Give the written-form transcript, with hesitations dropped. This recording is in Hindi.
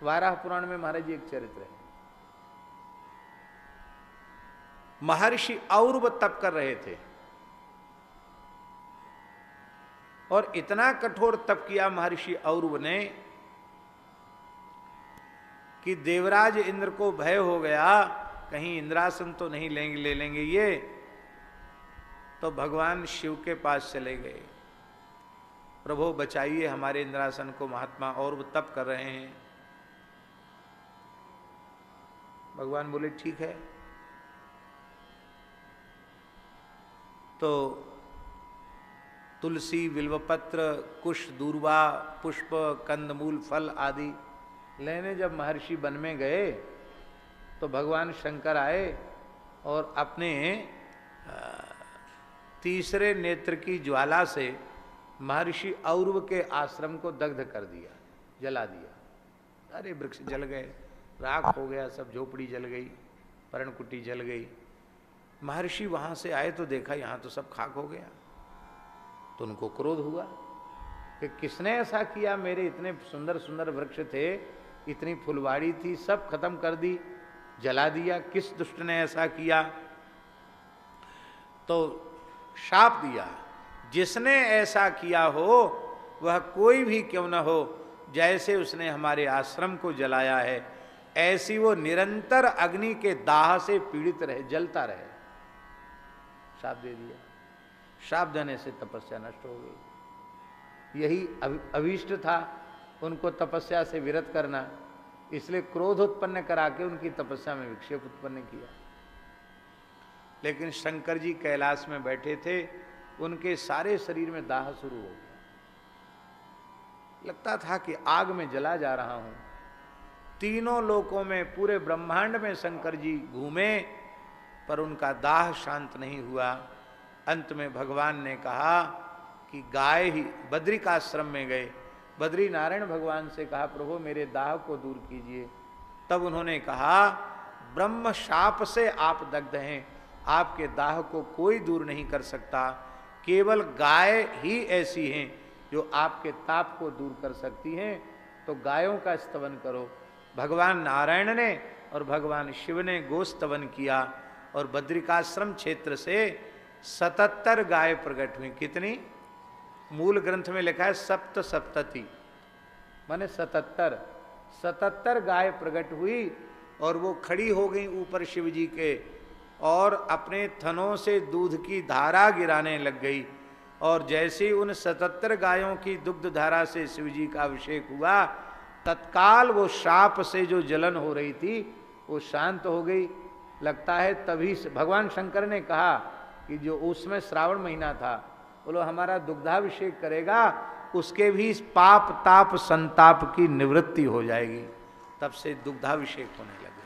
वाराह पुराण में महाराज जी एक चरित्र है। महर्षि औरव तप कर रहे थे और इतना कठोर तप किया महर्षि औरव ने कि देवराज इंद्र को भय हो गया, कहीं इंद्रासन तो नहीं ले लेंगे ये। तो भगवान शिव के पास चले गए, प्रभु बचाइए हमारे इंद्रासन को, महात्मा और वो तप कर रहे हैं। भगवान बोले ठीक है। तो तुलसी, बिल्वपत्र, कुश, दूर्वा, पुष्प, कंदमूल, फल आदि लेने जब महर्षि वन में गए तो भगवान शंकर आए और अपने तीसरे नेत्र की ज्वाला से महर्षि औरव के आश्रम को दग्ध कर दिया, जला दिया। सारे वृक्ष जल गए, राख हो गया, सब झोपड़ी जल गई, पर्णकुटी जल गई। महर्षि वहां से आए तो देखा यहां तो सब खाक हो गया। तो उनको क्रोध हुआ कि किसने ऐसा किया, मेरे इतने सुंदर सुंदर वृक्ष थे, इतनी फुलवाड़ी थी, सब खत्म कर दी, जला दिया, किस दुष्ट ने ऐसा किया। तो शाप दिया, जिसने ऐसा किया हो वह कोई भी क्यों न हो, जैसे उसने हमारे आश्रम को जलाया है ऐसी वो निरंतर अग्नि के दाह से पीड़ित रहे, जलता रहे। शाप दे दिया। शाप देने से तपस्या नष्ट हो गई। यही अभीष्ट था उनको तपस्या से विरत करना, इसलिए क्रोध उत्पन्न करा के उनकी तपस्या में विक्षेप उत्पन्न किया। लेकिन शंकर जी कैलाश में बैठे थे, उनके सारे शरीर में दाह शुरू हो गया। लगता था कि आग में जला जा रहा हूं। तीनों लोकों में, पूरे ब्रह्मांड में शंकर जी घूमे पर उनका दाह शांत नहीं हुआ। अंत में भगवान ने कहा कि गाय ही बद्रिकाश्रम में गए, बद्री नारायण भगवान से कहा प्रभु मेरे दाह को दूर कीजिए। तब उन्होंने कहा ब्रह्म शाप से आप दग्ध हैं, आपके दाह को कोई दूर नहीं कर सकता, केवल गाय ही ऐसी हैं जो आपके ताप को दूर कर सकती हैं। तो गायों का स्तवन करो। भगवान नारायण ने और भगवान शिव ने गोस्तवन किया और बद्रिकाश्रम क्षेत्र से 77 गाय प्रकट हुई। कितनी? मूल ग्रंथ में लिखा है सप्त सप्तति, माने 77 गाय प्रकट हुई और वो खड़ी हो गई ऊपर शिव जी के और अपने थनों से दूध की धारा गिराने लग गई। और जैसे उन 77 गायों की दुग्ध धारा से शिव जी का अभिषेक हुआ, तत्काल वो शाप से जो जलन हो रही थी वो शांत हो गई। लगता है तभी से भगवान शंकर ने कहा कि जो उसमें श्रावण महीना था, बोलो हमारा दुग्धाभिषेक करेगा, उसके भी पाप ताप संताप की निवृत्ति हो जाएगी। तब से दुग्धाभिषेक होने लगा।